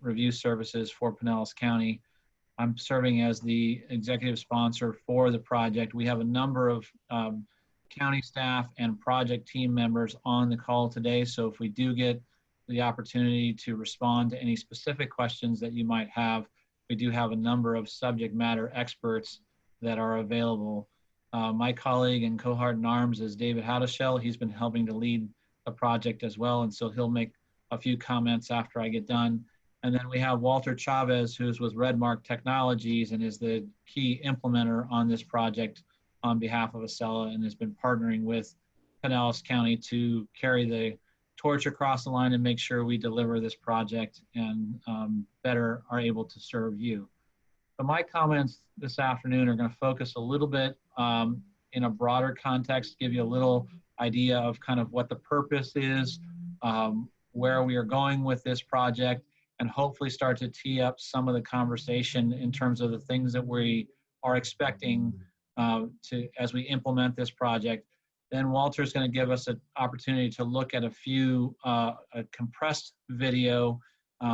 review services for Pinellas County. I'm serving as the executive sponsor for the project. We have a number of county staff and project team members on the call today. So if we do get the opportunity to respond to any specific questions that you might have, we do have a number of subject matter experts that are available. My colleague and cohort in arms is David Howdeshell. He's been helping to lead the project as well, and so he'll make a few comments after I get done. And then we have Walter Chavez, who's with Redmark Technologies and is the key implementer on this project on behalf of Acela, and has been partnering with Pinellas County to carry the torch across the line and make sure we deliver this project and better are able to serve you. So my comments this afternoon are going to focus a little bit in a broader context, give you a little idea of kind of what the purpose is, where we are going with this project, and hopefully start to tee up some of the conversation in terms of the things that we are expecting as we implement this project. Then Walter's going to give us an opportunity to look at a compressed video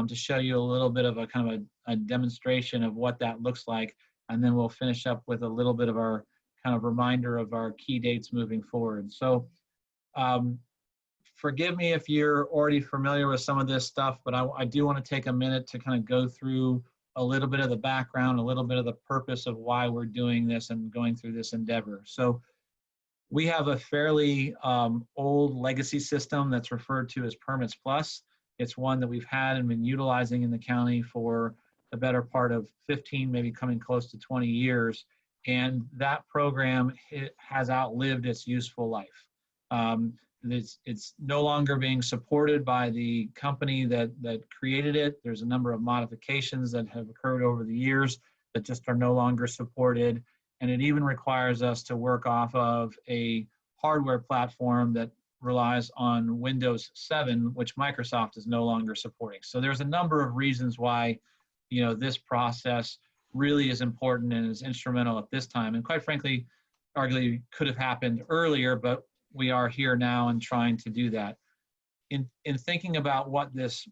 to show you a little bit of a kind of a demonstration of what that looks like. And then we'll finish up with a little bit of our kind of reminder of our key dates moving forward. So forgive me if you're already familiar with some of this stuff, but I do want to take a minute to kind of go through a little bit of the background, a little bit of the purpose of why we're doing this and going through this endeavor. So we have a fairly old legacy system that's referred to as Permits Plus. It's one that we've had and been utilizing in the county for the better part of 15, maybe coming close to 20 years. And that program has outlived its useful life. It's no longer being supported by the company that created it. There's a number of modifications that have occurred over the years that just are no longer supported. And it even requires us to work off of a hardware platform that relies on Windows 7, which Microsoft is no longer supporting. So there's a number of reasons why, this process really is important and is instrumental at this time. And quite frankly, arguably could have happened earlier, but we are here now and trying to do that. In thinking about what this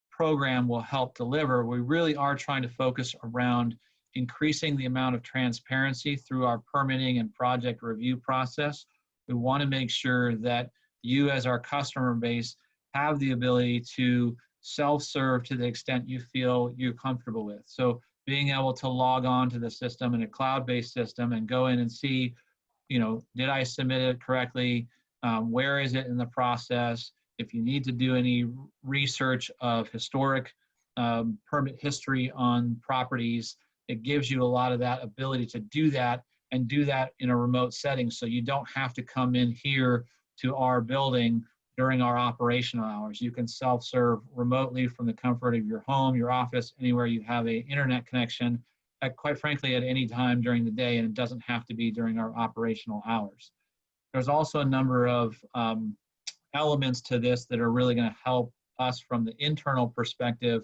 program will help deliver, we really are trying to focus around increasing the amount of transparency through our permitting and project review process. We want to make sure that you as our customer base have the ability to self-serve to the extent you feel you're comfortable with. So being able to log on to the system in a cloud-based system and go in and see, did I submit it correctly? Where is it in the process? If you need to do any research of historic permit history on properties, it gives you a lot of that ability to do that and do that in a remote setting. So you don't have to come in here to our building during our operational hours. You can self-serve remotely from the comfort of your home, your office, anywhere you have an internet connection, quite frankly, at any time during the day, and it doesn't have to be during our operational hours. There's also a number of elements to this that are really going to help us from the internal perspective,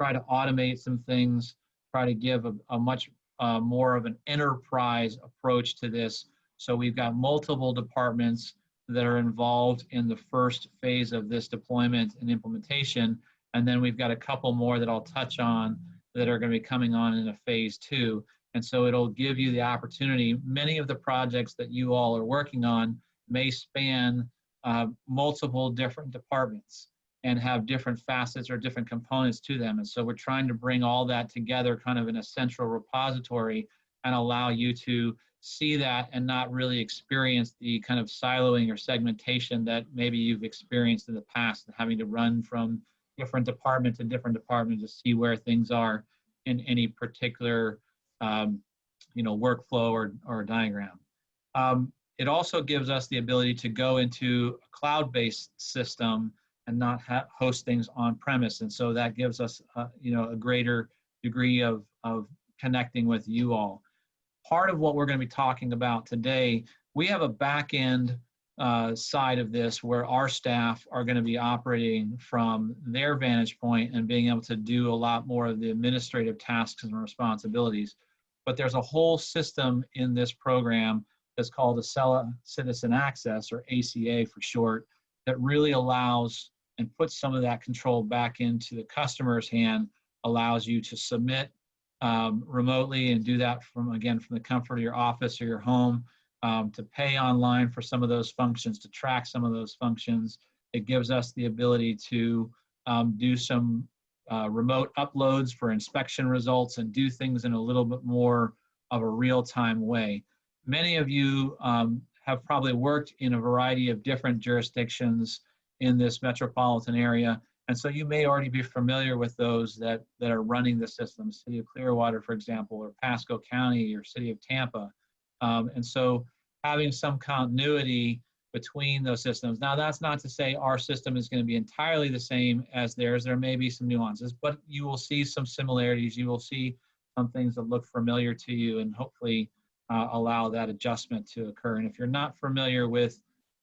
try to automate some things, try to give a much more of an enterprise approach to this. So we've got multiple departments that are involved in the first phase of this deployment and implementation. And then we've got a couple more that I'll touch on that are going to be coming on in a phase 2. And so it'll give you the opportunity. Many of the projects that you all are working on may span multiple different departments and have different facets or different components to them. And so we're trying to bring all that together kind of in a central repository and allow you to see that and not really experience the kind of siloing or segmentation that maybe you've experienced in the past, and having to run from different department to different department to see where things are in any particular workflow or diagram. It also gives us the ability to go into a cloud-based system and not host things on premise. And so that gives us a greater degree of connecting with you all. Part of what we're going to be talking about today, we have a back end side of this where our staff are going to be operating from their vantage point and being able to do a lot more of the administrative tasks and responsibilities. But there's a whole system in this program that's called Acela Citizen Access, or ACA for short, that really allows and put some of that control back into the customer's hand, allows you to submit remotely and do that from, again, from the comfort of your office or your home, to pay online for some of those functions, to track some of those functions. It gives us the ability to do some remote uploads for inspection results and do things in a little bit more of a real-time way. Many of you have probably worked in a variety of different jurisdictions in this metropolitan area, and so you may already be familiar with those that are running the system, City of Clearwater, for example, or Pasco County or City of Tampa. And so having some continuity between those systems. Now, that's not to say our system is going to be entirely the same as theirs. There may be some nuances, but you will see some similarities. You will see some things that look familiar to you, and hopefully allow that adjustment to occur. And if you're not familiar with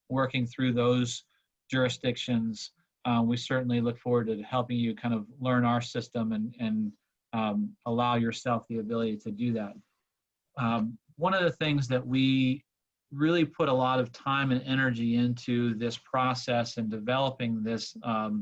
working through those jurisdictions, we certainly look forward to helping you kind of learn our system and allow yourself the ability to do that. One of the things that we really put a lot of time and energy into this process and developing this, not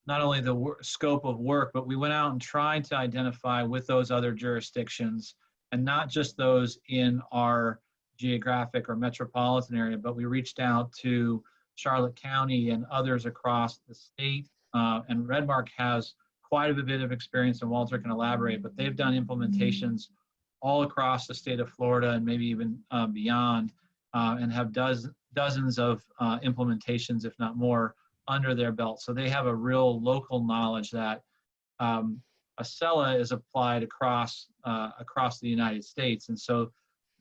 only the scope of work, but we went out and tried to identify with those other jurisdictions, and not just those in our geographic or metropolitan area, but we reached out to Charlotte County and others across the state. And Redmark has quite a bit of experience, and Walter can elaborate, but they've done implementations all across the state of Florida and maybe even beyond, and have dozens of implementations, if not more, under their belt. So they have a real local knowledge that Acela is applied across the United States. And so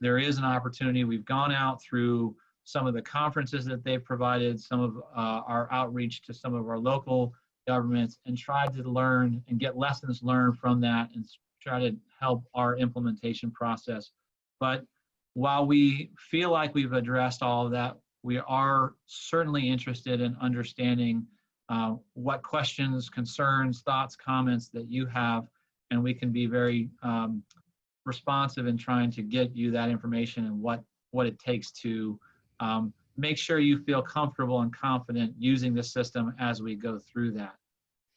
there is an opportunity. We've gone out through some of the conferences that they've provided, some of our outreach to some of our local governments, and tried to learn and get lessons learned from that and try to help our implementation process. But while we feel like we've addressed all of that, we are certainly interested in understanding what questions, concerns, thoughts, comments that you have, and we can be very responsive in trying to get you that information and what it takes to make sure you feel comfortable and confident using the system as we go through that.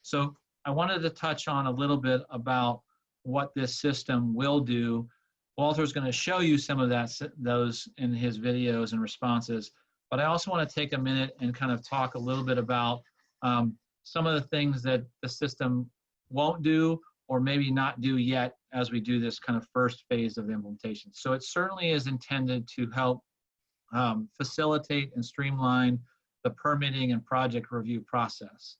So I wanted to touch on a little bit about what this system will do. Walter's going to show you some of those in his videos and responses, but I also want to take a minute and kind of talk a little bit about some of the things that the system won't do or maybe not do yet as we do this kind of first phase of the implementation. So it certainly is intended to help facilitate and streamline the permitting and project review process.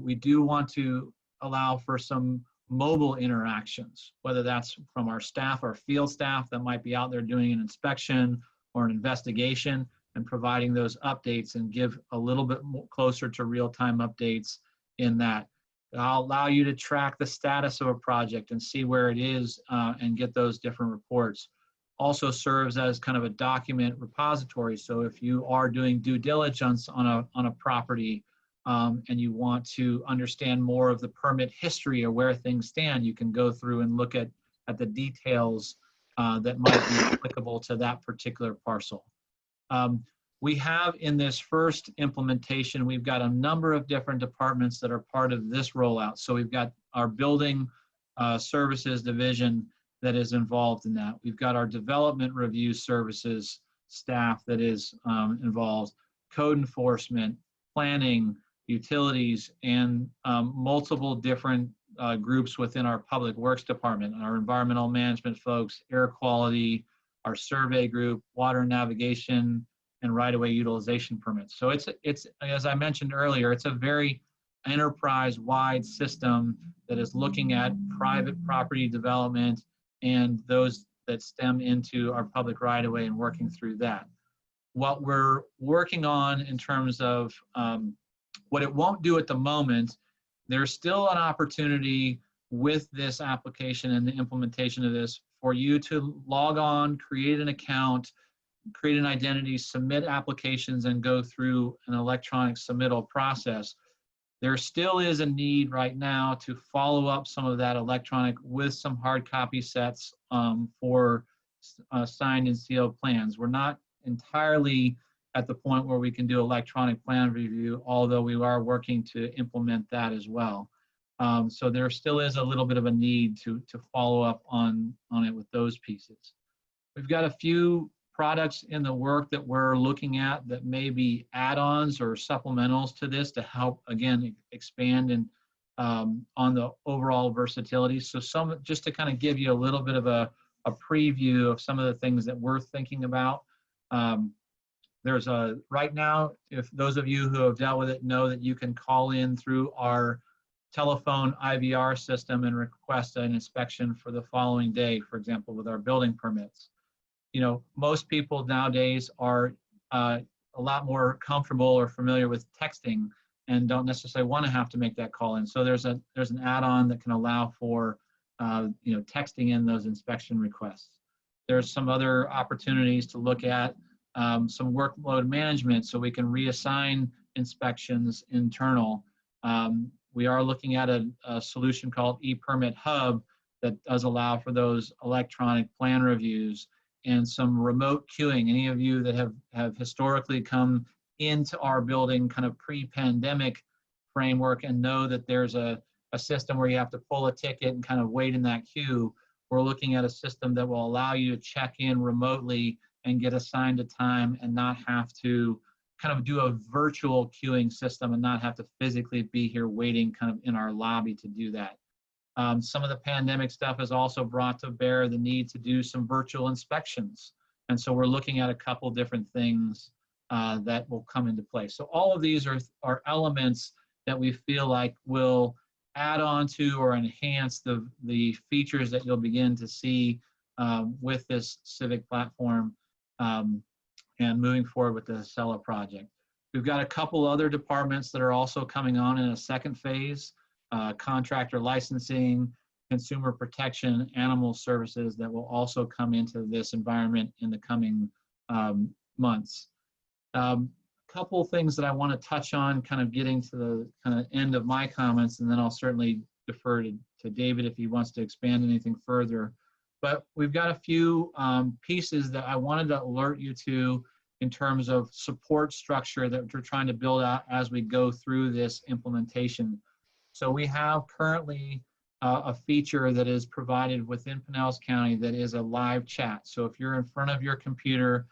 We do want to allow for some mobile interactions, whether that's from our staff, our field staff that might be out there doing an inspection or an investigation and providing those updates, and give a little bit more closer to real-time updates in that. I'll allow you to track the status of a project and see where it is and get those different reports. Also serves as kind of a document repository. So if you are doing due diligence on a property and you want to understand more of the permit history or where things stand, you can go through and look at the details that might be applicable to that particular parcel. We have in this first implementation, we've got a number of different departments that are part of this rollout. So we've got our building services division that is involved in that. We've got our development review services staff that is involved, code enforcement, planning, utilities, and multiple different groups within our public works department, our environmental management folks, air quality, our survey group, water navigation, and right-of-way utilization permits. So it's, as I mentioned earlier, it's a very enterprise-wide system that is looking at private property development and those that stem into our public right-of-way and working through that. What we're working on in terms of what it won't do at the moment, there's still an opportunity with this application and the implementation of this for you to log on, create an account, create an identity, submit applications, and go through an electronic submittal process. There still is a need right now to follow up some of that electronic with some hard copy sets for signed and sealed plans. We're not entirely at the point where we can do electronic plan review, although we are working to implement that as well. So there still is a little bit of a need to follow up on it with those pieces. We've got a few products in the work that we're looking at that may be add-ons or supplementals to this to help, again, expand and on the overall versatility. So just to kind of give you a little bit of a preview of some of the things that we're thinking about. Right now, if those of you who have dealt with it know that you can call in through our telephone IVR system and request an inspection for the following day, for example, with our building permits. You know, most people nowadays are a lot more comfortable or familiar with texting and don't necessarily want to have to make that call in. So there's an add-on that can allow for you know, texting in those inspection requests. There's some other opportunities to look at some workload management so we can reassign inspections internal. We are looking at a solution called ePermit Hub that does allow for those electronic plan reviews and some remote queuing. Any of you that have historically come into our building kind of pre-pandemic framework and know that there's a system where you have to pull a ticket and kind of wait in that queue, we're looking at a system that will allow you to check in remotely and get assigned a time and not have to kind of do a virtual queuing system and not have to physically be here waiting kind of in our lobby to do that. Some of the pandemic stuff has also brought to bear the need to do some virtual inspections. And so we're looking at a couple different things that will come into play. So all of these are elements that we feel like will add on to or enhance the features that you'll begin to see with this civic platform and moving forward with the Acela project. We've got a couple other departments that are also coming on in a second phase. Contractor licensing, consumer protection, animal services that will also come into this environment in the coming months. Couple things that I want to touch on, kind of getting to the kind of end of my comments, and then I'll certainly defer to David if he wants to expand anything further. But we've got a few pieces that I wanted to alert you to in terms of support structure that we're trying to build out as we go through this implementation. So we have currently a feature that is provided within Pinellas County that is a live chat. So if you're in front of your computer,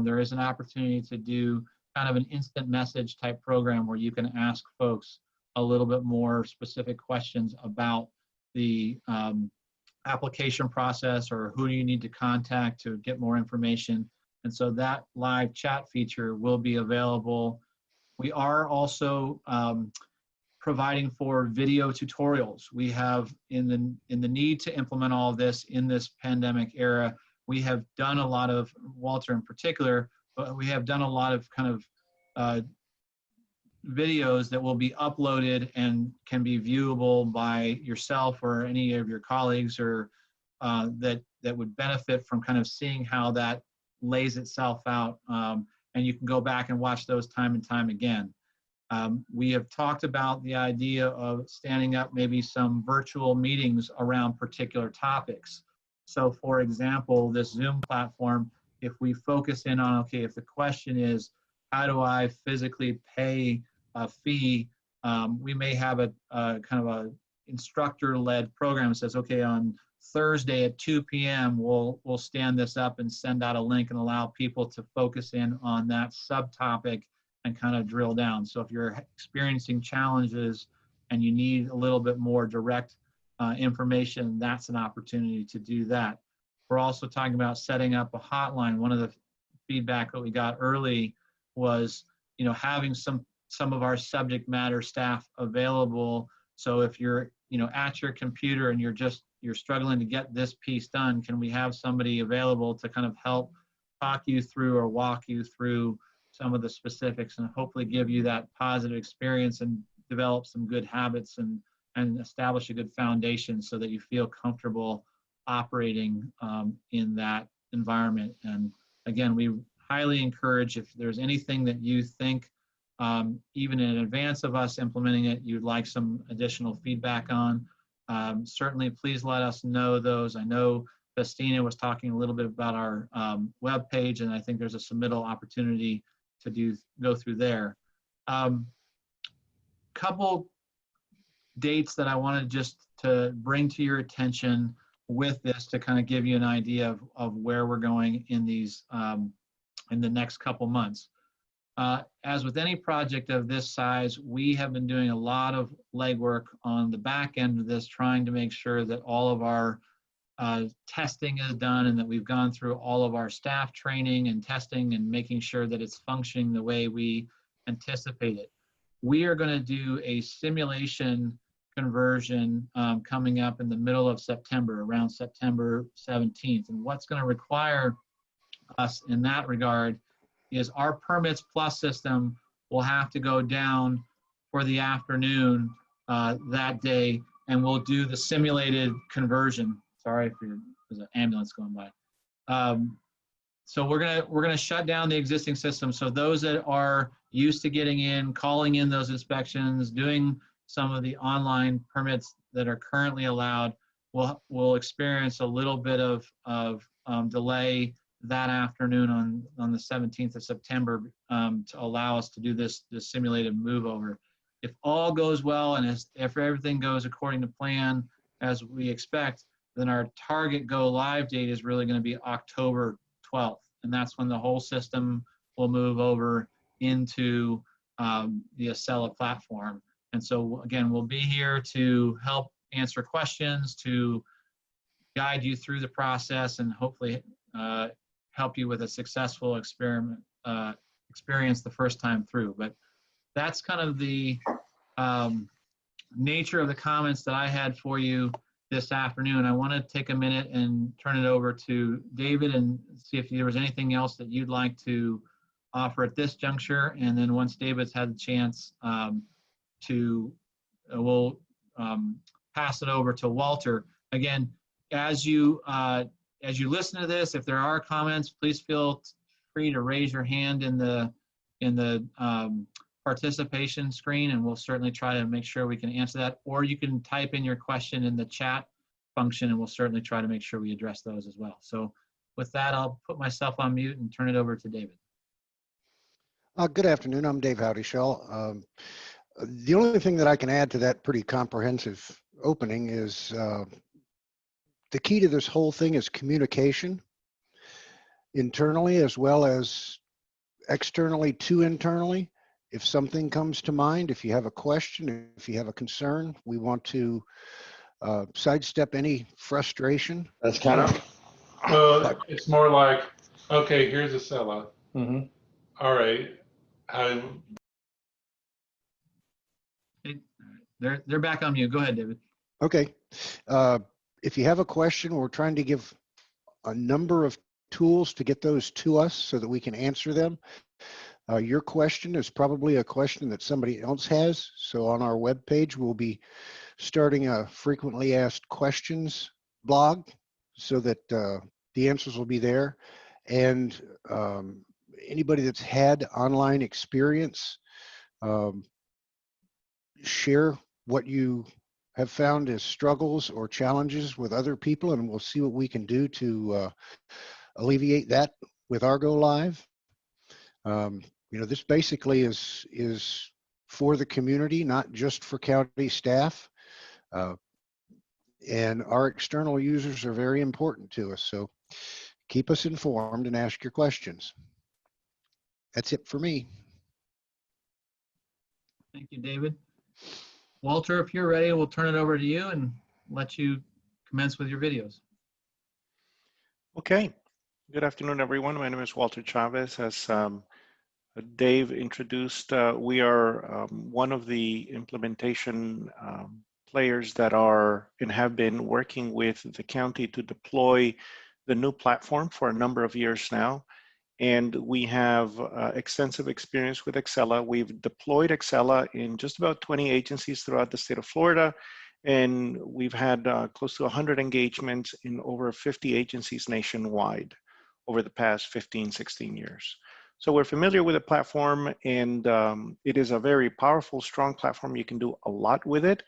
there is an opportunity to do kind of an instant message type program where you can ask folks a little bit more specific questions about the application process or who do you need to contact to get more information. And so that live chat feature will be available. We are also providing for video tutorials. We have, in the need to implement all of this in this pandemic era, we have done a lot of, Walter in particular, but we have done a lot of kind of videos that will be uploaded and can be viewable by yourself or any of your colleagues or that would benefit from kind of seeing how that lays itself out. And you can go back and watch those time and time again. We have talked about the idea of standing up maybe some virtual meetings around particular topics. So for example, this Zoom platform, if we focus in on, okay, if the question is, how do I physically pay a fee? We may have a kind of a instructor-led program that says, okay, on Thursday at 2 p.m., we'll stand this up and send out a link and allow people to focus in on that subtopic and kind of drill down. So if you're experiencing challenges and you need a little bit more direct information, that's an opportunity to do that. We're also talking about setting up a hotline. One of the feedback that we got early was, you know, having some of our subject matter staff available. So if you're, you know, at your computer and you're struggling to get this piece done, can we have somebody available to kind of help talk you through or walk you through some of the specifics and hopefully give you that positive experience and develop some good habits and establish a good foundation so that you feel comfortable operating in that environment. And again, we highly encourage, if there's anything that you think, even in advance of us implementing it, you'd like some additional feedback on, certainly please let us know those. I know Festina was talking a little bit about our web page, and I think there's a submittal opportunity go through there. Couple dates that I wanted just to bring to your attention with this to kind of give you an idea of where we're going in these in the next couple months. As with any project of this size, we have been doing a lot of legwork on the back end of this, trying to make sure that all of our testing is done and that we've gone through all of our staff training and testing and making sure that it's functioning the way we anticipate it. We are going to do a simulation conversion coming up in the middle of September, around September 17th. And what's going to require us in that regard is our Permits Plus system will have to go down for the afternoon that day, and we'll do the simulated conversion. Sorry for there's an ambulance going by. So we're gonna shut down the existing system. So those that are used to getting in, calling in those inspections, doing some of the online permits that are currently allowed, will experience a little bit of delay that afternoon on the 17th of September to allow us to do this simulated move over. If all goes well and if everything goes according to plan as we expect, then our target go live date is really going to be October 12th. And that's when the whole system will move over into the Accela platform. And so again, we'll be here to help answer questions, to guide you through the process, and hopefully help you with a successful experience the first time through. But that's kind of the nature of the comments that I had for you this afternoon. I want to take a minute and turn it over to David and see if there was anything else that you'd like to offer at this juncture. And then once David's had the chance we'll pass it over to Walter. Again, as you listen to this, if there are comments, please feel free to raise your hand in the participation screen, and we'll certainly try to make sure we can answer that. Or you can type in your question in the chat function, and we'll certainly try to make sure we address those as well. So with that, I'll put myself on mute and turn it over to David. Good afternoon. I'm Dave Howdyshell. The only thing that I can add to that pretty comprehensive opening is the key to this whole thing is communication internally as well as externally to internally. If something comes to mind, if you have a question, if you have a concern, we want to sidestep any frustration. That's kind of, it's more like, okay, here's Accela. Mm-hmm. All right. They're back on mute. Go ahead, David. Okay. If you have a question, we're trying to give a number of tools to get those to us so that we can answer them. Your question is probably a question that somebody else has. So on our webpage, we'll be starting a frequently asked questions blog so that the answers will be there. And anybody that's had online experience, share what you have found as struggles or challenges with other people, and we'll see what we can do to alleviate that with our Go Live. You know, this basically is for the community, not just for county staff. And our external users are very important to us. So keep us informed and ask your questions. That's it for me. Thank you, David. Walter, if you're ready, we'll turn it over to you and let you commence with your videos. Okay. Good afternoon, everyone. My name is Walter Chavez. As Dave introduced, we are one of the implementation players that are and have been working with the county to deploy the new platform for a number of years now. And we have extensive experience with Accela. We've deployed Accela in just about 20 agencies throughout the state of Florida. And we've had close to 100 engagements in over 50 agencies nationwide over the past 15, 16 years. So we're familiar with the platform, and it is a very powerful, strong platform. You can do a lot with it.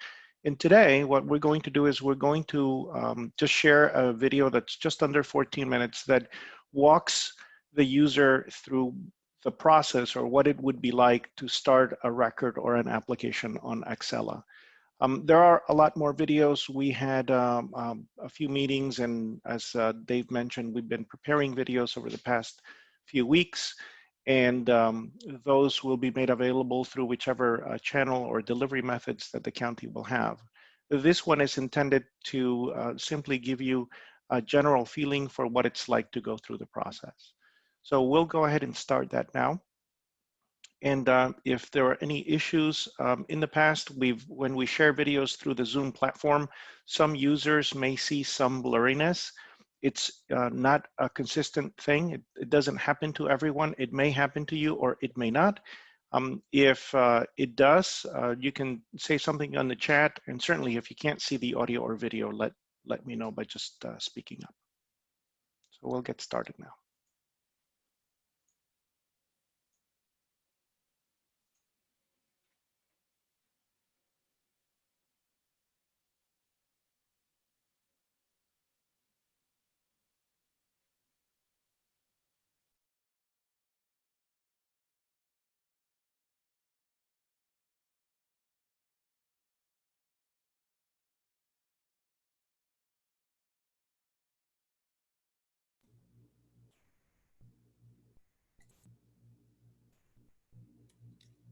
And today, what we're going to do is we're going to just share a video that's just under 14 minutes that walks the user through the process or what it would be like to start a record or an application on Axela. There are a lot more videos. We had a few meetings, and as Dave mentioned, we've been preparing videos over the past few weeks, and those will be made available through whichever channel or delivery methods that the county will have. This one is intended to simply give you a general feeling for what it's like to go through the process. So we'll go ahead and start that now. And if there are any issues in the past, when we share videos through the Zoom platform, some users may see some blurriness. It's not a consistent thing. It doesn't happen to everyone. It may happen to you or it may not. If it does, you can say something on the chat, and certainly if you can't see the audio or video, let me know by just speaking up. So we'll get started now.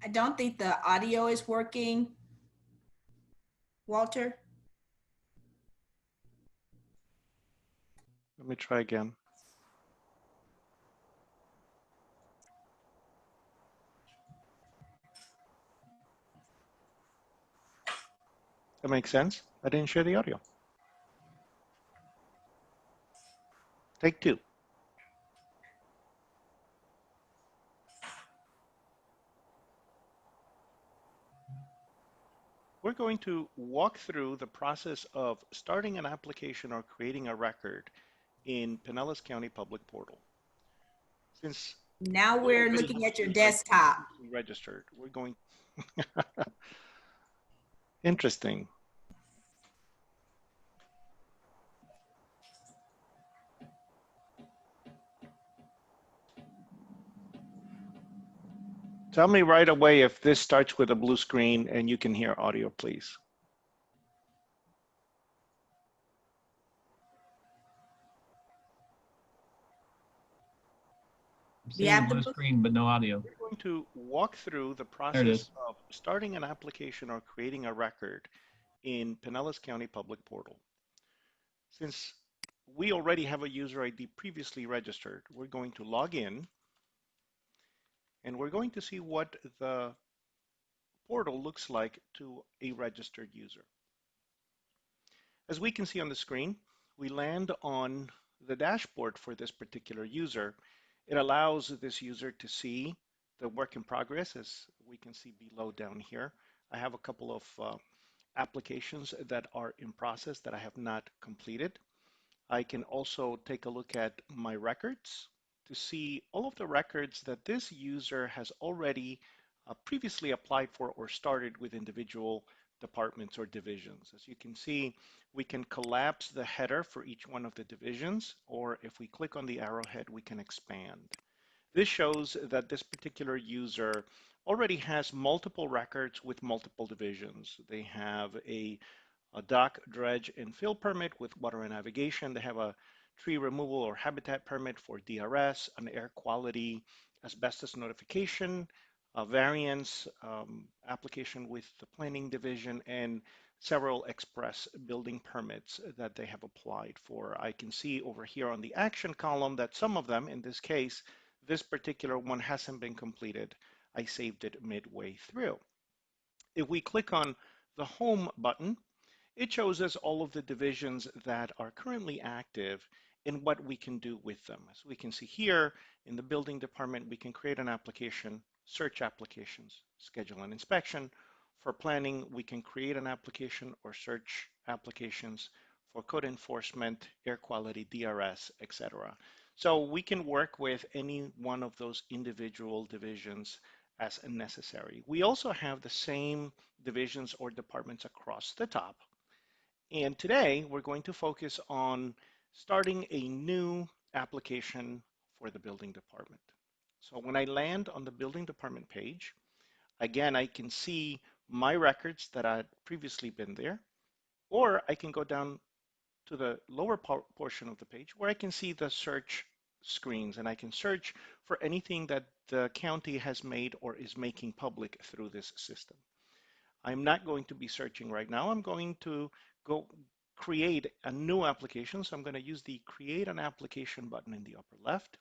I don't think the audio is working. Walter? Let me try again. That makes sense. I didn't share the audio. Take two. We're going to walk through the process of starting an application or creating a record in Pinellas County Public Portal. Since Now we're looking at your desktop. registered, we're going. Interesting. Tell me right away if this starts with a blue screen and you can hear audio, please. I'm seeing the blue screen, but no audio. We're going to walk through the There it process is. of starting an application or creating a record in Pinellas County Public Portal. Since we already have a user ID previously registered, we're going to log in and we're going to see what the portal looks like to a registered user. As we can see on the screen, we land on the dashboard for this particular user. It allows this user to see the work in progress, as we can see below down here. I have a couple of applications that are in process that I have not completed. I can also take a look at my records to see all of the records that this user has already previously applied for or started with individual departments or divisions. As you can see, we can collapse the header for each one of the divisions, or if we click on the arrowhead, we can expand. This shows that this particular user already has multiple records with multiple divisions. They have a dock, dredge, and fill permit with water and navigation. They have a tree removal or habitat permit for DRS, an air quality asbestos notification, a variance application with the planning division, and several express building permits that they have applied for. I can see over here on the action column that some of them, in this case, this particular one hasn't been completed. I saved it midway through. If we click on the home button, it shows us all of the divisions that are currently active and what we can do with them. As we can see here in the building department, we can create an application, search applications, schedule an inspection. For planning, we can create an application or search applications. For code enforcement, air quality, DRS, etc. So we can work with any one of those individual divisions as necessary. We also have the same divisions or departments across the top. And today we're going to focus on starting a new application for the building department. So when I land on the building department page, again, I can see my records that had previously been there, or I can go down to the lower portion of the page where I can see the search screens, and I can search for anything that the county has made or is making public through this system. I'm not going to be searching right now. I'm going to go create a new application. So I'm going to use the create an application button in the upper left.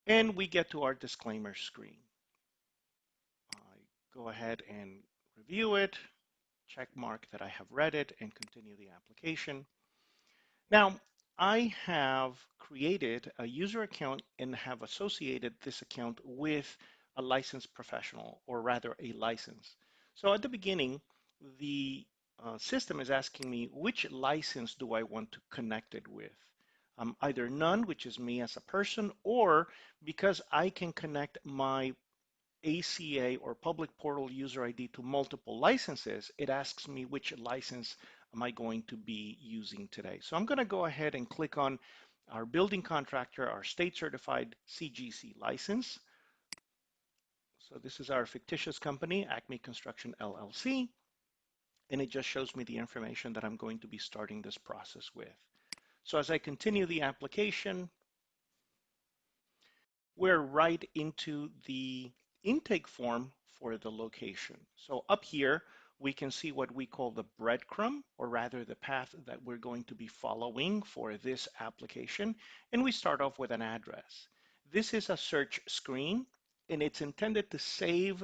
And we get to our disclaimer screen. I go ahead and review it, check mark that I have read it, and continue the application. Now, I have created a user account and have associated this account with a licensed professional, or rather a license. So at the beginning, the system is asking me which license do I want to connect it with. Either none, which is me as a person, or because I can connect my ACA or public portal user ID to multiple licenses, it asks me which license am I going to be using today. So I'm going to go ahead and click on our building contractor, our state certified CGC license. So this is our fictitious company, Acme Construction LLC, and it just shows me the information that I'm going to be starting this process with. So as I continue the application, we're right into the intake form for the location. So up here, we can see what we call the breadcrumb, or rather the path that we're going to be following for this application. And we start off with an address. This is a search screen, and it's intended to save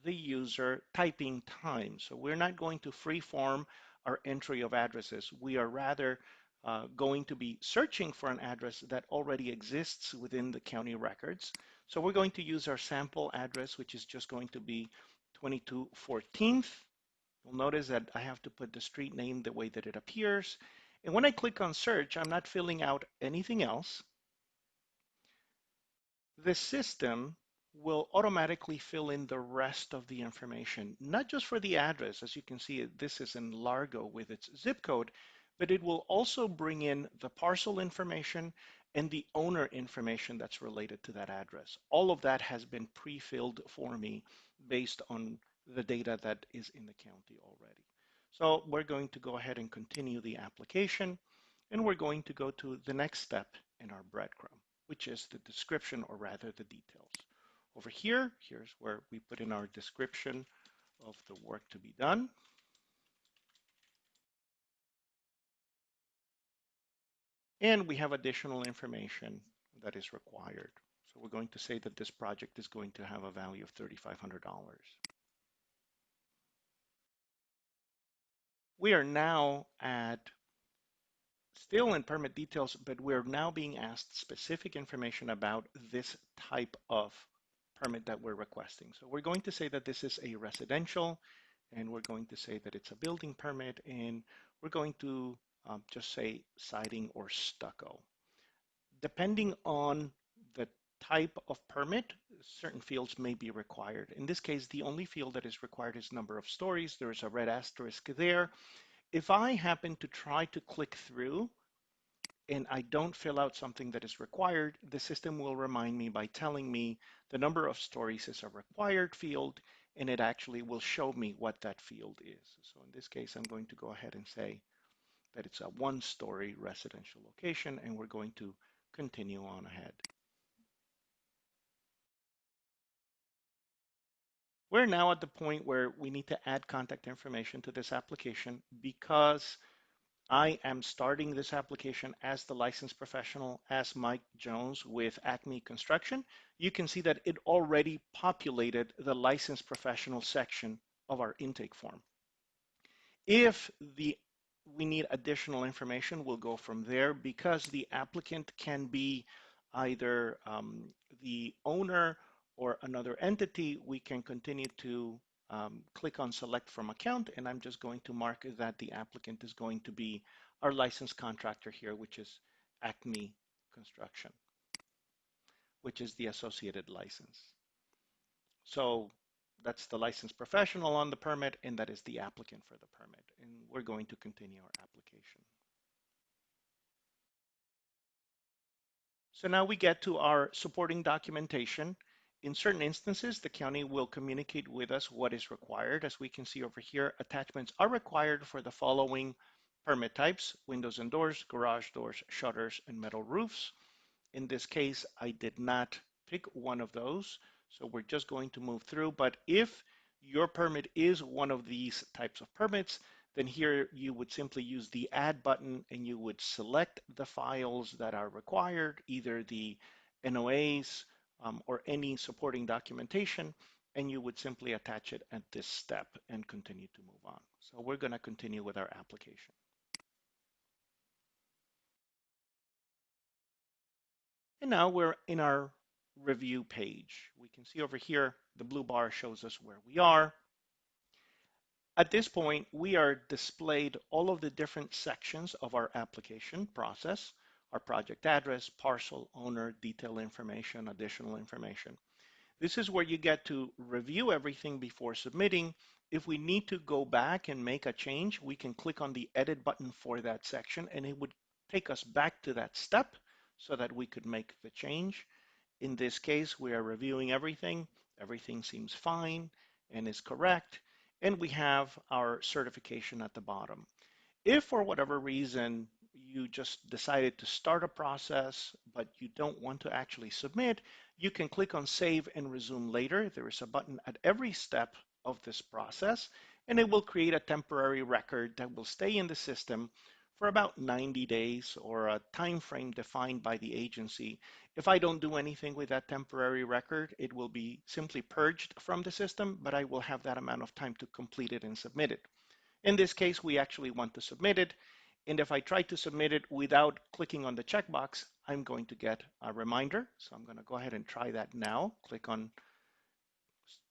the user typing time. So we're not going to freeform our entry of addresses. We are rather going to be searching for an address that already exists within the county records. So we're going to use our sample address, which is just going to be 22 14th. You'll notice that I have to put the street name the way that it appears. And when I click on search, I'm not filling out anything else. The system will automatically fill in the rest of the information, not just for the address. As you can see, this is in Largo with its zip code, but it will also bring in the parcel information and the owner information that's related to that address. All of that has been pre-filled for me based on the data that is in the county already. So we're going to go ahead and continue the application, and we're going to go to the next step in our breadcrumb, which is the description, or rather the details. Over here, here's where we put in our description of the work to be done. And we have additional information that is required. So we're going to say that this project is going to have a value of $3,500. We are now at still in permit details, but we're now being asked specific information about this type of permit that we're requesting. So we're going to say that this is a residential, and we're going to say that it's a building permit, and we're going to just say siding or stucco. Depending on the type of permit, certain fields may be required. In this case, the only field that is required is number of stories. There is a red asterisk there. If I happen to try to click through and I don't fill out something that is required, the system will remind me by telling me the number of stories is a required field, and it actually will show me what that field is. So in this case, I'm going to go ahead and say that it's a 1-story residential location, and we're going to continue on ahead. We're now at the point where we need to add contact information to this application because I am starting this application as the licensed professional, as Mike Jones with Acme Construction. You can see that it already populated the licensed professional section of our intake form. If we need additional information, we'll go from there. Because the applicant can be either the owner or another entity, we can continue to click on select from account, and I'm just going to mark that the applicant is going to be our licensed contractor here, which is Acme Construction, which is the associated license. So that's the licensed professional on the permit, and that is the applicant for the permit. And we're going to continue our application. So now we get to our supporting documentation. In certain instances, the county will communicate with us what is required. As we can see over here, attachments are required for the following permit types: windows and doors, garage doors, shutters, and metal roofs. In this case, I did not pick one of those, so we're just going to move through. But if your permit is one of these types of permits, then here you would simply use the add button and you would select the files that are required, either the NOAs or any supporting documentation, and you would simply attach it at this step and continue to move on. So we're going to continue with our application. And now we're in our review page. We can see over here, the blue bar shows us where we are. At this point, we are displayed all of the different sections of our application process: our project address, parcel, owner, detail information, additional information. This is where you get to review everything before submitting. If we need to go back and make a change, we can click on the edit button for that section and it would take us back to that step so that we could make the change. In this case, we are reviewing everything. Everything seems fine and is correct. And we have our certification at the bottom. If for whatever reason you just decided to start a process, but you don't want to actually submit, you can click on Save and Resume Later. There is a button at every step of this process, and it will create a temporary record that will stay in the system for about 90 days or a time frame defined by the agency. If I don't do anything with that temporary record, it will be simply purged from the system, but I will have that amount of time to complete it and submit it. In this case, we actually want to submit it. And if I try to submit it without clicking on the checkbox, I'm going to get a reminder. So I'm going to go ahead and try that now. Click on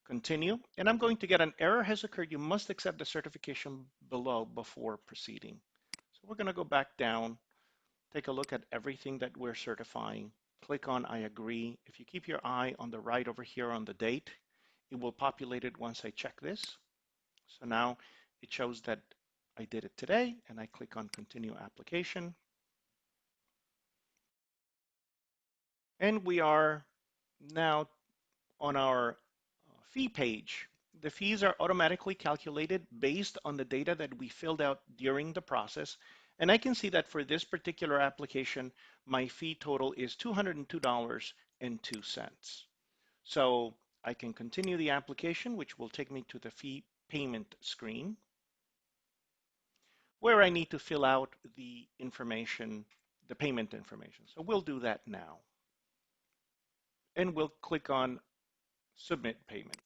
Continue. And I'm going to get an error has occurred. You must accept the certification below before proceeding. So we're going to go back down, take a look at everything that we're certifying. Click on I agree. If you keep your eye on the right over here on the date, it will populate it once I check this. So now it shows that I did it today, and I click on Continue Application. And we are now on our fee page. The fees are automatically calculated based on the data that we filled out during the process. And I can see that for this particular application, my fee total is $202.02. So I can continue the application, which will take me to the fee payment screen, where I need to fill out the information, the payment information. So we'll do that now. And we'll click on Submit Payment.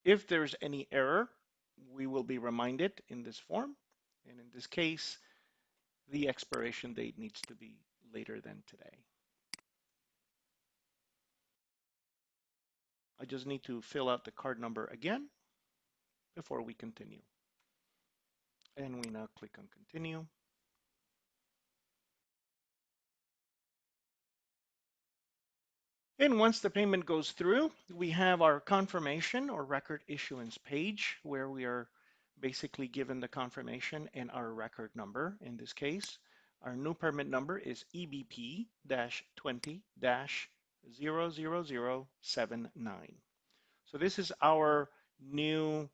If there's any error, we will be reminded in this form. And in this case, the expiration date needs to be later than today. I just need to fill out the card number again before we continue. And we now click on Continue. And once the payment goes through, we have our confirmation or record issuance page where we are basically given the confirmation and our record number. In this case, our new permit number is EBP-20-00079. So this is our new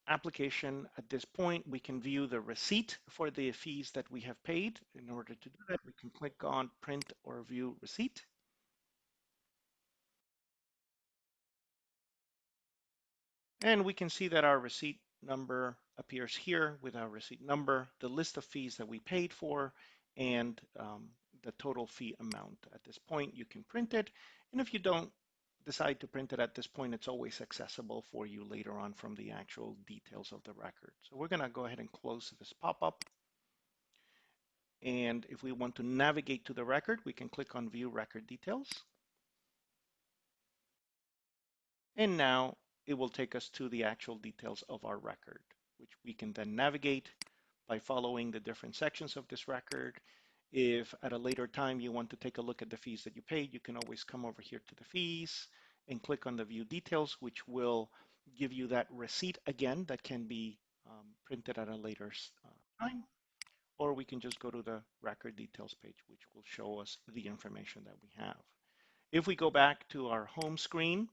application. At this point, we can view the receipt for the fees that we have paid. In order to do that, we can click on Print or View Receipt. And we can see that our receipt number appears here with our receipt number, the list of fees that we paid for, and the total fee amount. At this point, you can print it. And if you don't decide to print it at this point, it's always accessible for you later on from the actual details of the record. So we're going to go ahead and close this pop-up. And if we want to navigate to the record, we can click on View Record Details. And now it will take us to the actual details of our record, which we can then navigate by following the different sections of this record. If at a later time you want to take a look at the fees that you paid, you can always come over here to the fees and click on the View Details, which will give you that receipt again that can be printed at a later time. or we can just go to the record details page, which will show us the information that we have. If we go back to our home screen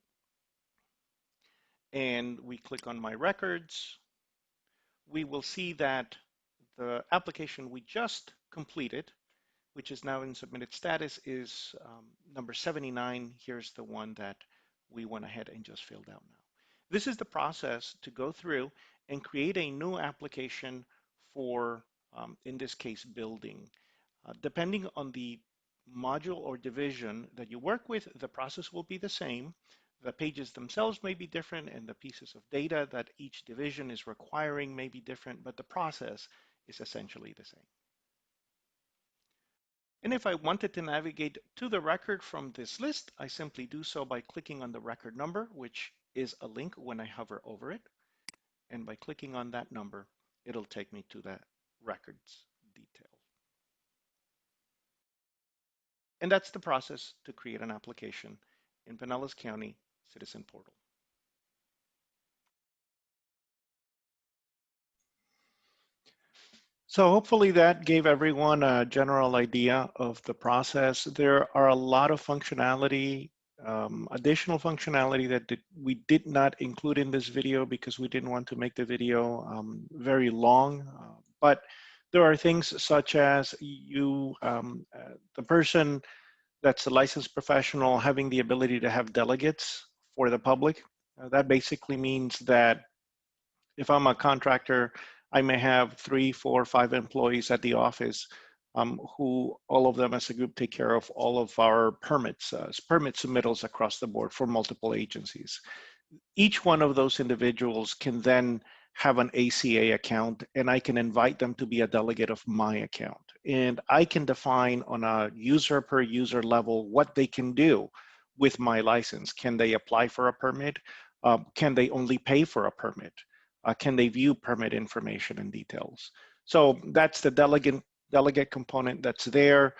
and we click on My Records, we will see that the application we just completed, which is now in submitted status, is number 79. Here's the one that we went ahead and just filled out now. This is the process to go through and create a new application for, in this case, building. Depending on the module or division that you work with, the process will be the same. The pages themselves may be different, and the pieces of data that each division is requiring may be different, but the process is essentially the same. And if I wanted to navigate to the record from this list, I simply do so by clicking on the record number, which is a link when I hover over it. And by clicking on that number, it'll take me to the records detail. And that's the process to create an application in Pinellas County Citizen Portal. So hopefully that gave everyone a general idea of the process. There are a lot of functionality, additional functionality that we did not include in this video because we didn't want to make the video very long. But there are things such as the person that's a licensed professional having the ability to have delegates for the public. That basically means that if I'm a contractor, I may have 3, 4, 5 employees at the office who all of them as a group take care of all of our permits, permit submittals across the board for multiple agencies. Each one of those individuals can then have an ACA account, and I can invite them to be a delegate of my account. And I can define on a user per user level what they can do with my license. Can they apply for a permit? Can they only pay for a permit? Can they view permit information and details? So that's the delegate component that's there,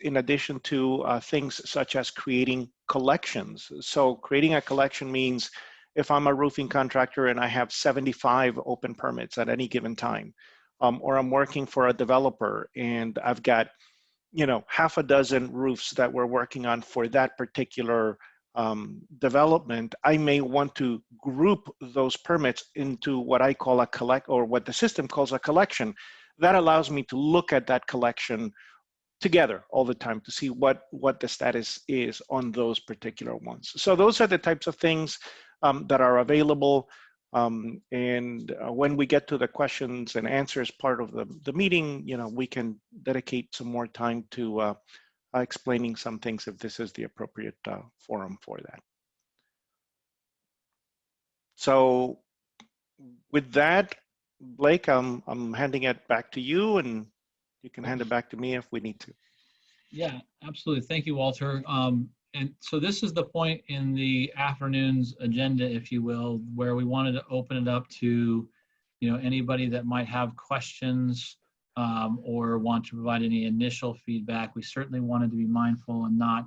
in addition to things such as creating collections. So creating a collection means if I'm a roofing contractor and I have 75 open permits at any given time, or I'm working for a developer and I've got, half a dozen roofs that we're working on for that particular development, I may want to group those permits into what I call a or what the system calls a collection. That allows me to look at that collection together all the time to see what the status is on those particular ones. So those are the types of things that are available. And when we get to the questions and answers part of the meeting, we can dedicate some more time to explaining some things if this is the appropriate forum for that. So with that, Blake, I'm handing it back to you, and you can hand it back to me if we need to. Yeah, absolutely. Thank you, Walter. And so this is the point in the afternoon's agenda, if you will, where we wanted to open it up to, anybody that might have questions or want to provide any initial feedback. We certainly wanted to be mindful and not,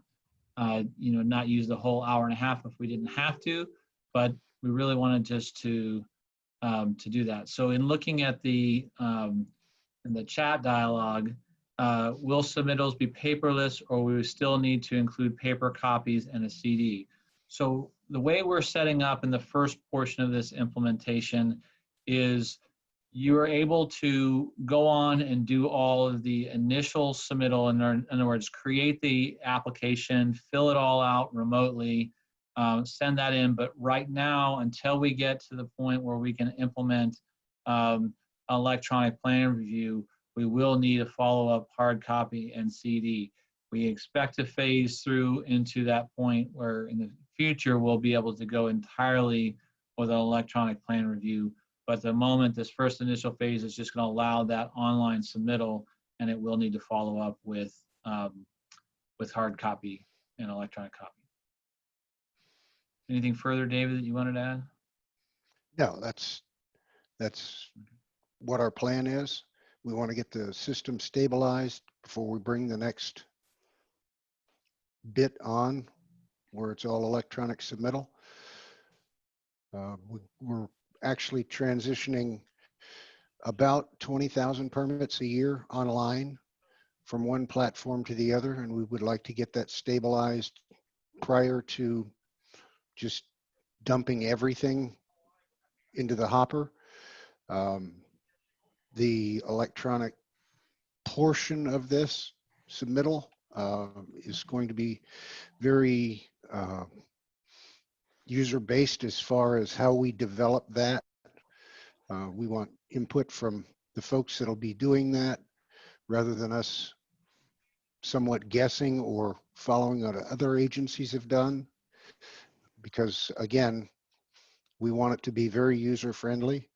not use the whole hour and a half if we didn't have to, but we really wanted just to do that. So in looking at in the chat dialogue, will submittals be paperless, or we still need to include paper copies and a CD? So the way we're setting up in the first portion of this implementation is you're able to go on and do all of the initial submittal, in other words, create the application, fill it all out remotely, send that in. But right now, until we get to the point where we can implement electronic plan review, we will need a follow-up hard copy and CD. We expect to phase through into that point where in the future we'll be able to go entirely with an electronic plan review. But at the moment, this first initial phase is just going to allow that online submittal, and it will need to follow up with hard copy and electronic copy. Anything further, David, that you wanted to add? No, that's what our plan is. We want to get the system stabilized before we bring the next bit on where it's all electronic submittal. We're actually transitioning about 20,000 permits a year online from one platform to the other, and we would like to get that stabilized prior to just dumping everything into the hopper. The electronic portion of this submittal is going to be very user-based as far as how we develop that. We want input from the folks that'll be doing that rather than us somewhat guessing or following what other agencies have done. Because again, we want it to be very user-friendly,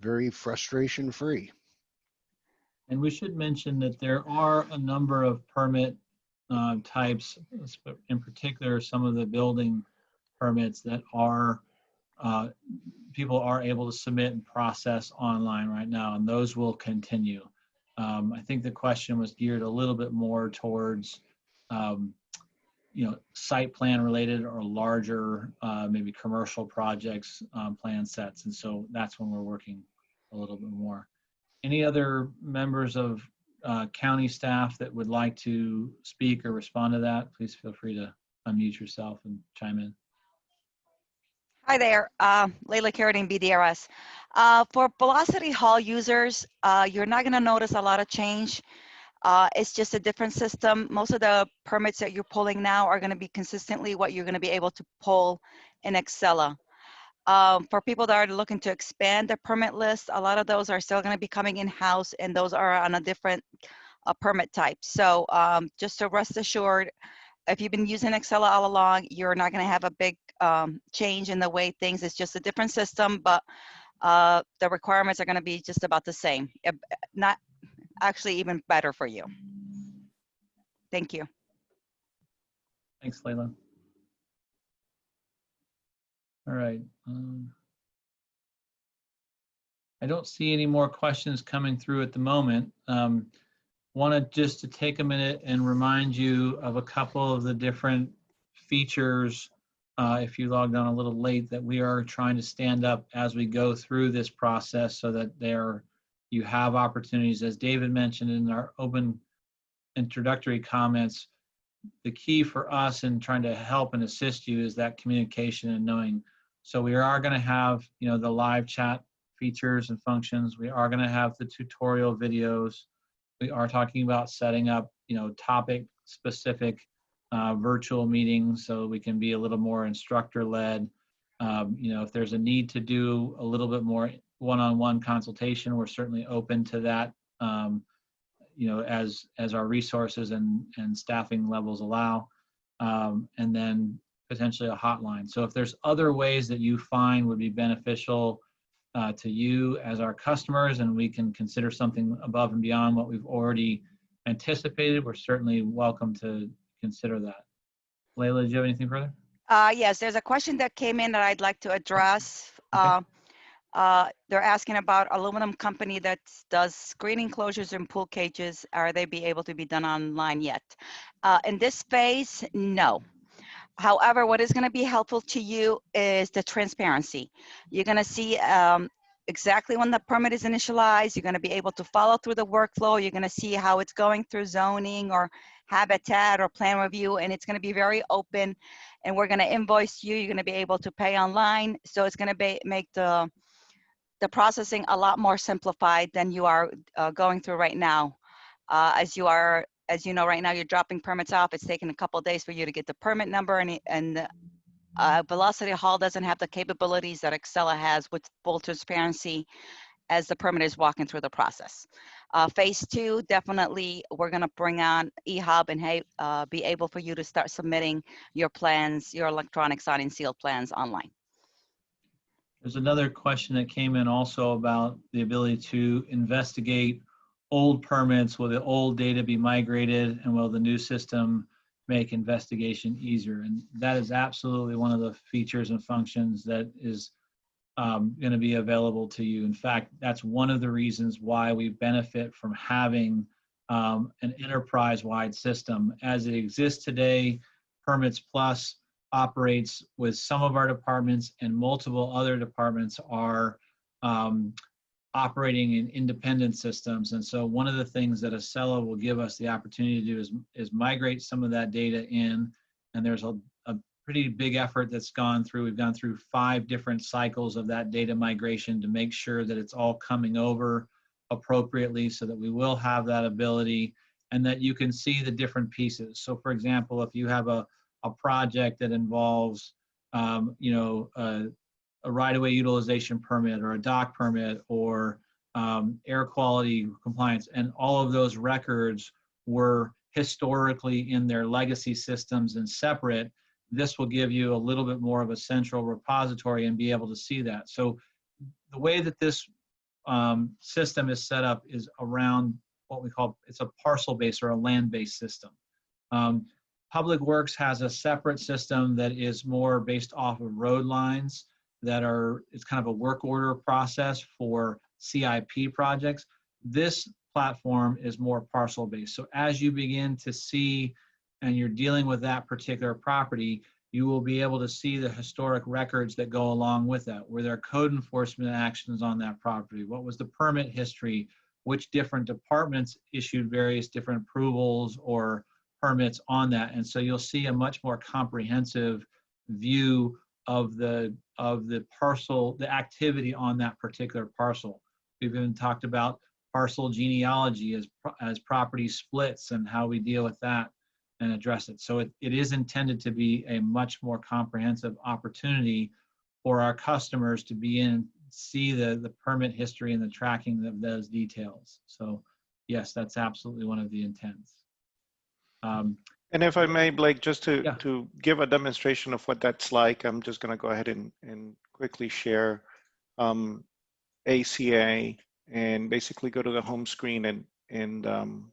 very frustration-free. And we should mention that there are a number of permit types, in particular, some of the building permits that are, people are able to submit and process online right now, and those will continue. I think the question was geared a little bit more towards, site plan related or larger, maybe commercial projects, plan sets. And so that's when we're working a little bit more. Any other members of county staff that would like to speak or respond to that, please feel free to unmute yourself and chime in. Hi there, Layla Carradine, BDRS. For Velocity Hall users, you're not going to notice a lot of change. It's just a different system. Most of the permits that you're pulling now are going to be consistently what you're going to be able to pull in Excella. For people that are looking to expand their permit list, a lot of those are still going to be coming in-house, and those are on a different permit type. So just to rest assured, if you've been using Excella all along, you're not going to have a big change in the way things. It's just a different system, but the requirements are going to be just about the same. Not actually even better for you. Thank you. Thanks, Layla. All right. I don't see any more questions coming through at the moment. Wanted just to take a minute and remind you of a couple of the different features, if you logged on a little late, that we are trying to stand up as we go through this process so that you have opportunities. As David mentioned in our open introductory comments, the key for us in trying to help and assist you is that communication and knowing. So we are going to have, the live chat features and functions. We are going to have the tutorial videos. We are talking about setting up, topic specific virtual meetings so we can be a little more instructor led. If there's a need to do a little bit more one-on-one consultation, we're certainly open to that, as our resources and staffing levels allow, and then potentially a hotline. So if there's other ways that you find would be beneficial to you as our customers, and we can consider something above and beyond what we've already anticipated, we're certainly welcome to consider that. Layla, do you have anything further? Yes, there's a question that came in that I'd like to address. Okay. They're asking about aluminum company that does screening closures and pool cages. Are they be able to be done online yet? In this phase, no. However, what is going to be helpful to you is the transparency. You're going to see exactly when the permit is initialized. You're going to be able to follow through the workflow. You're going to see how it's going through zoning or habitat or plan review, and it's going to be very open. And we're going to invoice you. You're going to be able to pay online. So it's going to make the processing a lot more simplified than you are going through right now. As you know, right now you're dropping permits off. It's taking a couple of days for you to get the permit number, and Velocity Hall doesn't have the capabilities that Excella has with full transparency as the permit is walking through the process. Phase 2, definitely we're going to bring on eHub and be able for you to start submitting your plans, your electronic sign and seal plans online. There's another question that came in also about the ability to investigate old permits. Will the old data be migrated, and will the new system make investigation easier? And that is absolutely one of the features and functions that is going to be available to you. In fact, that's one of the reasons why we benefit from having an enterprise-wide system. As it exists today, Permits Plus operates with some of our departments, and multiple other departments are operating in independent systems. And so one of the things that Acela will give us the opportunity to do is migrate some of that data in. And there's a pretty big effort that's gone through. We've gone through 5 different cycles of that data migration to make sure that it's all coming over appropriately, so that we will have that ability and that you can see the different pieces. So for example, if you have a project that involves a right-of-way utilization permit or a dock permit or air quality compliance, and all of those records were historically in their legacy systems and separate, this will give you a little bit more of a central repository and be able to see that. So the way that this system is set up is around what we call, it's a parcel-based or a land-based system. Public Works has a separate system that is more based off of road lines that are, it's kind of a work order process for CIP projects. This platform is more parcel-based. So as you begin to see and you're dealing with that particular property, you will be able to see the historic records that go along with that. Were there code enforcement actions on that property? What was the permit history? Which different departments issued various different approvals or permits on that? And so you'll see a much more comprehensive view of the parcel, the activity on that particular parcel. We've even talked about parcel genealogy as property splits and how we deal with that and address it. So it is intended to be a much more comprehensive opportunity for our customers to be in, see the permit history and the tracking of those details. So yes, that's absolutely one of the intents. And if I may, Blake, just to give a demonstration of what that's like, I'm just going to go ahead and quickly share ACA and basically go to the home screen and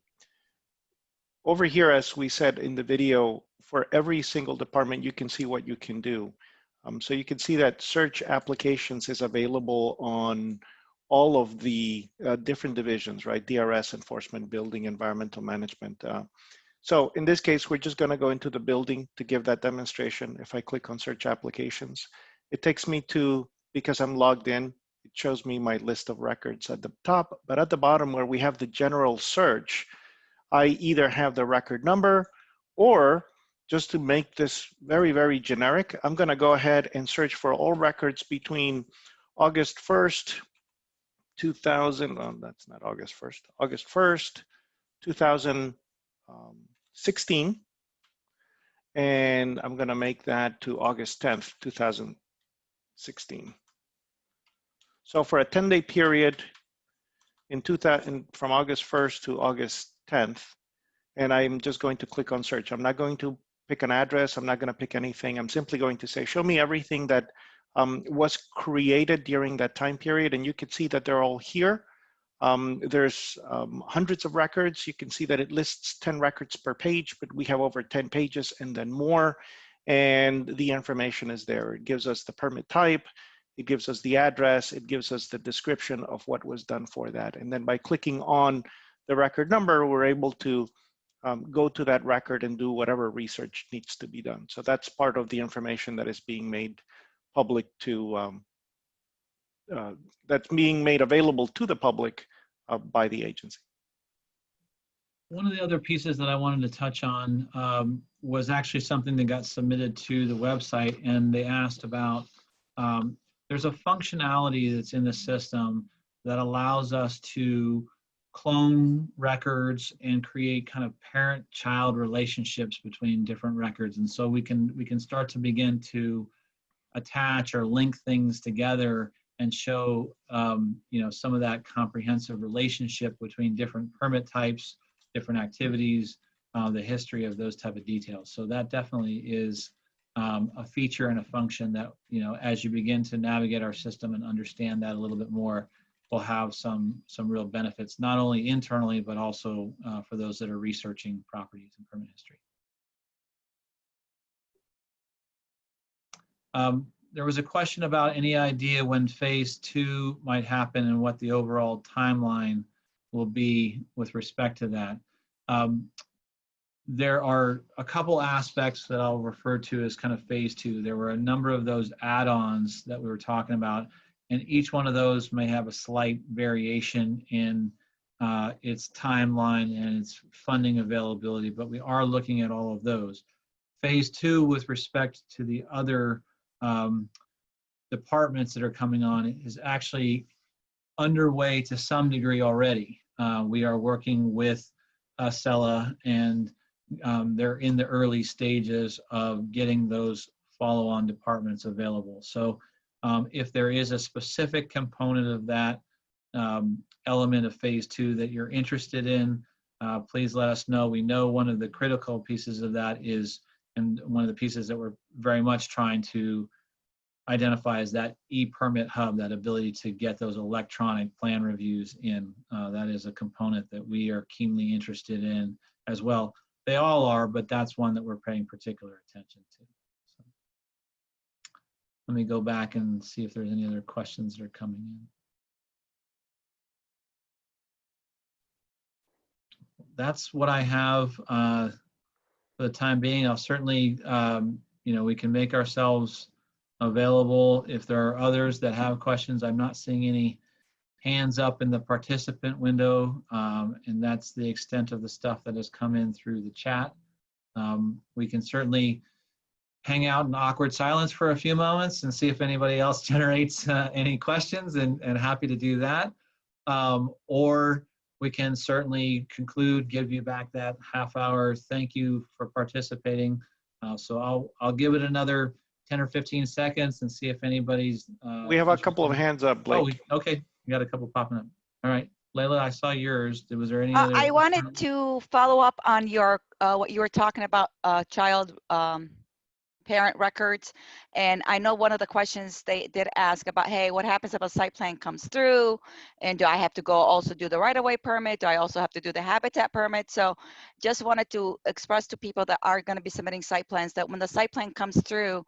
over here, as we said in the video, for every single department, you can see what you can do. So you can see that search applications is available on all of the different divisions, right? DRS, enforcement, building, environmental management. So in this case, we're just going to go into the building to give that demonstration. If I click on search applications, it takes me to, because I'm logged in, it shows me my list of records at the top, but at the bottom where we have the general search, I either have the record number, or just to make this very, very generic, I'm going to go ahead and search for all records between August 1st, 2000, that's not August 1st, August 1st, 2016. And I'm going to make that to August 10th, 2016. So for a 10-day period from August 1st to August 10th, and I'm just going to click on search. I'm not going to pick an address. I'm not going to pick anything. I'm simply going to say, show me everything that was created during that time period. And you can see that they're all here. There's hundreds of records. You can see that it lists 10 records per page, but we have over 10 pages and then more. And the information is there. It gives us the permit type. It gives us the address. It gives us the description of what was done for that. And then by clicking on the record number, we're able to go to that record and do whatever research needs to be done. So that's part of the information that is being made public to, that's being made available to the public by the agency. One of the other pieces that I wanted to touch on was actually something that got submitted to the website, and they asked about, there's a functionality that's in the system that allows us to clone records and create kind of parent-child relationships between different records. And so we can start to begin to attach or link things together and show some of that comprehensive relationship between different permit types, different activities, the history of those type of details. So that definitely is a feature and a function that, as you begin to navigate our system and understand that a little bit more, will have some real benefits, not only internally, but also for those that are researching properties and permit history. There was a question about any idea when phase 2 might happen and what the overall timeline will be with respect to that. There are a couple aspects that I'll refer to as kind of phase 2. There were a number of those add-ons that we were talking about, and each one of those may have a slight variation in its timeline and its funding availability, but we are looking at all of those. Phase 2, with respect to the other departments that are coming on, is actually underway to some degree already. We are working with Acela, and they're in the early stages of getting those follow-on departments available. So if there is a specific component of that element of phase 2 that you're interested in, please let us know. We know one of the critical pieces of that is, and one of the pieces that we're very much trying to identify is that e-permit hub, that ability to get those electronic plan reviews in. That is a component that we are keenly interested in as well. They all are, but that's one that we're paying particular attention to. So, let me go back and see if there's any other questions that are coming in. That's what I have for the time being. I'll certainly, we can make ourselves available if there are others that have questions. I'm not seeing any hands up in the participant window, and that's the extent of the stuff that has come in through the chat. We can certainly hang out in awkward silence for a few moments and see if anybody else generates any questions, and happy to do that. Or we can certainly conclude, give you back that half hour. Thank you for participating. So I'll give it another 10 or 15 seconds and see if anybody's. We have a couple of hands up, Blake. Oh, okay. We got a couple popping up. All right. Layla, I saw yours. Was there any other? I wanted to follow up on your what you were talking about, child parent records. And I know one of the questions they did ask about, hey, what happens if a site plan comes through? And do I have to go also do the right-of-way permit? Do I also have to do the habitat permit? So just wanted to express to people that are going to be submitting site plans that when the site plan comes through,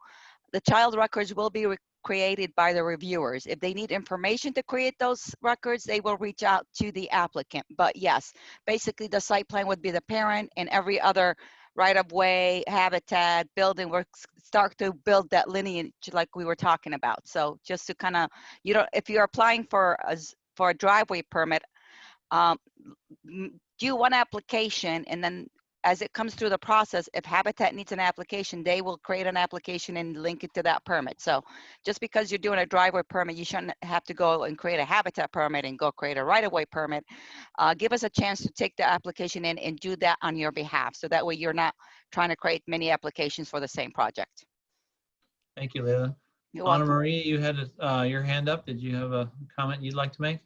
the child records will be created by the reviewers. If they need information to create those records, they will reach out to the applicant. But yes, basically the site plan would be the parent, and every other right-of-way, habitat, building, we're start to build that lineage like we were talking about. So just to kind of, if you're applying for a driveway permit, do one application, and then as it comes through the process, if Habitat needs an application, they will create an application and link it to that permit. So just because you're doing a driveway permit, you shouldn't have to go and create a Habitat permit and go create a right-of-way permit. Give us a chance to take the application in and do that on your behalf. So that way you're not trying to create many applications for the same project. Thank you, Layla. You're Anna welcome. Marie, you had your hand up. Did you have a comment you'd like to make?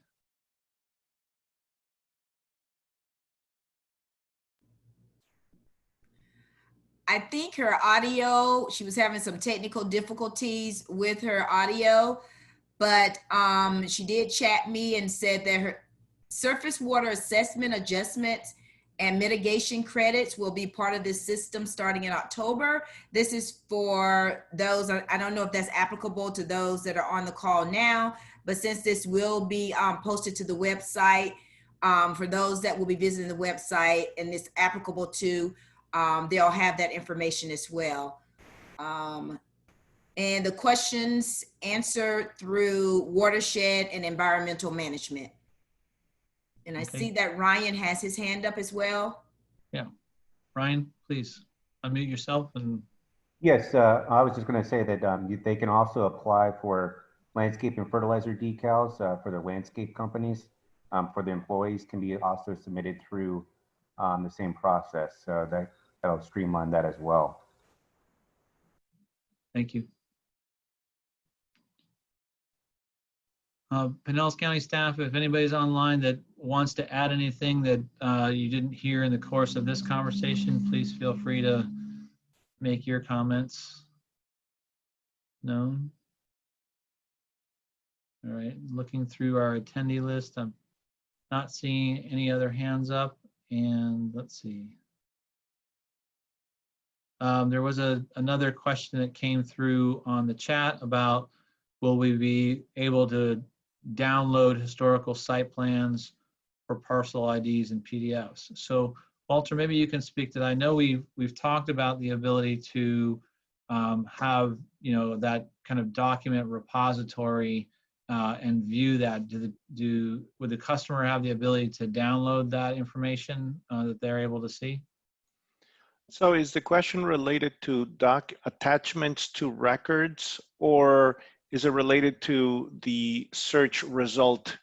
I think her audio, she was having some technical difficulties with her audio, but she did chat me and said that her surface water assessment adjustments and mitigation credits will be part of this system starting in October. This is for those, I don't know if that's applicable to those that are on the call now, but since this will be posted to the website, for those that will be visiting the website and it's applicable to, they'll have that information as well. And the questions answered through watershed and environmental management. And I see that Ryan has his hand up as well. Yeah. Ryan, please unmute yourself. And yes, I was just going to say that they can also apply for landscape and fertilizer decals for the landscape companies. For the employees can be also submitted through the same process. So that'll streamline that as well. thank you. Pinellas County staff, if anybody's online that wants to add anything that you didn't hear in the course of this conversation, please feel free to make your comments known. All right, looking through our attendee list, I'm not seeing any other hands up, and let's see. There was another question that came through on the chat about, will we be able to download historical site plans for parcel IDs and PDFs? So Walter, maybe you can speak to that. I know we've talked about the ability to have that kind of document repository and view that? Would the customer have the ability to download that information that they're able to see? So is the question related to doc attachments to records, or is it related to the search result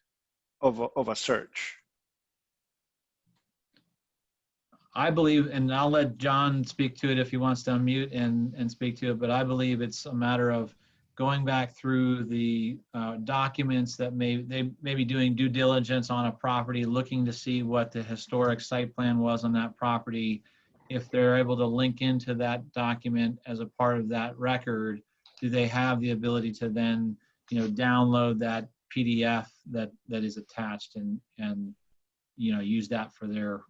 of a search? I believe, and I'll let John speak to it if he wants to unmute and speak to it, but I believe it's a matter of going back through the documents that they may be doing due diligence on a property, looking to see what the historic site plan was on that property. If they're able to link into that document as a part of that record, do they have the ability to then, download that PDF that is attached and use that for their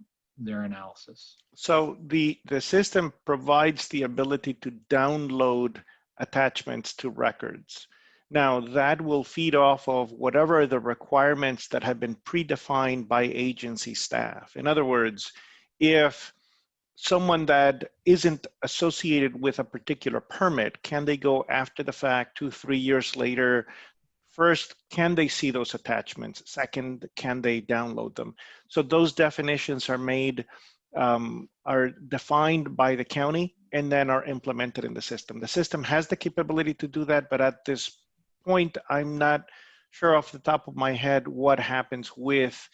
analysis? So the system provides the ability to download attachments to records. Now that will feed off of whatever are the requirements that have been predefined by agency staff. In other words, if someone that isn't associated with a particular permit, can they go after the fact 2-3 years later? First, can they see those attachments? Second, can they download them? So those definitions are are defined by the county and then are implemented in the system. The system has the capability to do that, but at this point, I'm not sure off the top of my head what happens with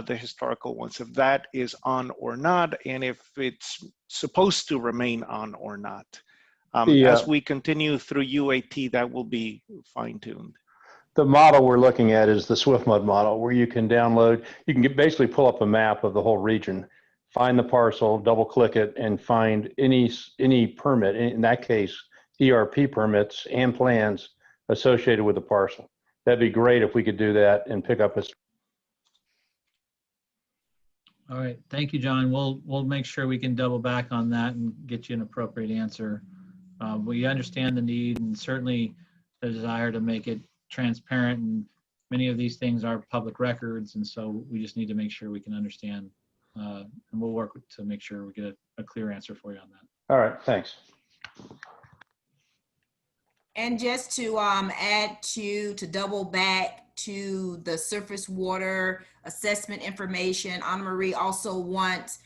the historical ones, if that is on or not, and if it's supposed to remain on or not. As we continue through UAT, that will be fine-tuned. The model we're looking at is the SwiftMud model, where you can basically pull up a map of the whole region, find the parcel, double click it, and find any permit, in that case, ERP permits and plans associated with the parcel. That'd be great if we could do that and pick up a. All right, thank you, John. We'll make sure we can double back on that and get you an appropriate answer. We understand the need and certainly the desire to make it transparent, and many of these things are public records, and so we just need to make sure we can understand, and we'll work to make sure we get a clear answer for you on that. All right, thanks. And just to add to double back to the surface water assessment information, Anna Marie also wants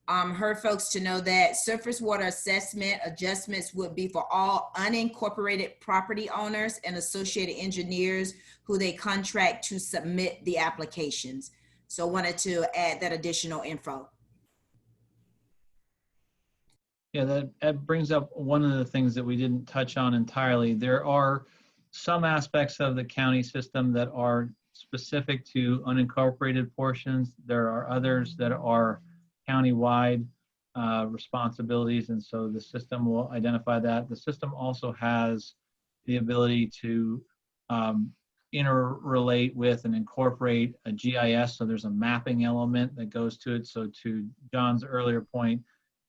her folks to know that surface water assessment adjustments would be for all unincorporated property owners and associated engineers who they contract to submit the applications. So wanted to add that additional info. Yeah, that brings up one of the things that we didn't touch on entirely. There are some aspects of the county system that are specific to unincorporated portions. There are others that are county-wide responsibilities, and so the system will identify that. The system also has the ability to interrelate with and incorporate a GIS, so there's a mapping element that goes to it. So to John's earlier point,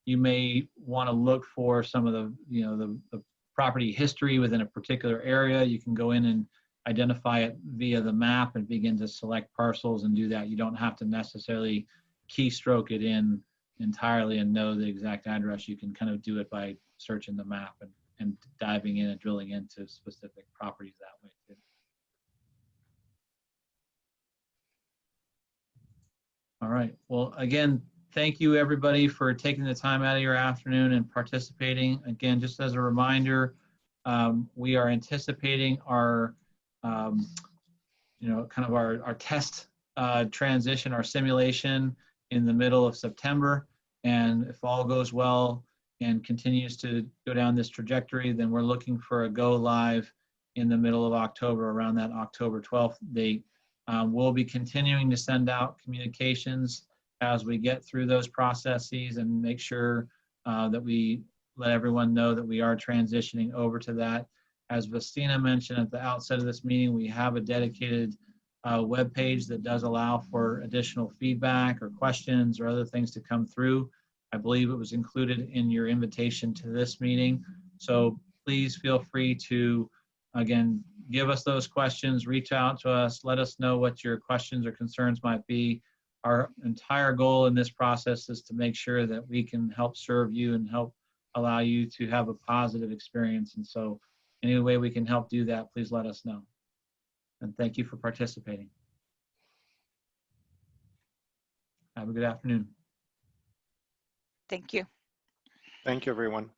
you may want to look for some of the property history within a particular area. You can go in and identify it via the map and begin to select parcels and do that. You don't have to necessarily keystroke it in entirely and know the exact address. You can kind of do it by searching the map and diving in and drilling into specific properties that way too. All right, well, again, thank you everybody for taking the time out of your afternoon and participating. Again, just as a reminder, we are anticipating our, kind of our test transition, our simulation in the middle of September. And if all goes well and continues to go down this trajectory, then we're looking for a go live in the middle of October, around that October 12th date. We'll be continuing to send out communications as we get through those processes and make sure that we let everyone know that we are transitioning over to that. As Vestina mentioned at the outset of this meeting, we have a dedicated web page that does allow for additional feedback or questions or other things to come through. I believe it was included in your invitation to this meeting. So please feel free to, again, give us those questions, reach out to us, let us know what your questions or concerns might be. Our entire goal in this process is to make sure that we can help serve you and help allow you to have a positive experience. And so any way we can help do that, please let us know. And thank you for participating. Have a good afternoon. Thank you. Thank you, everyone.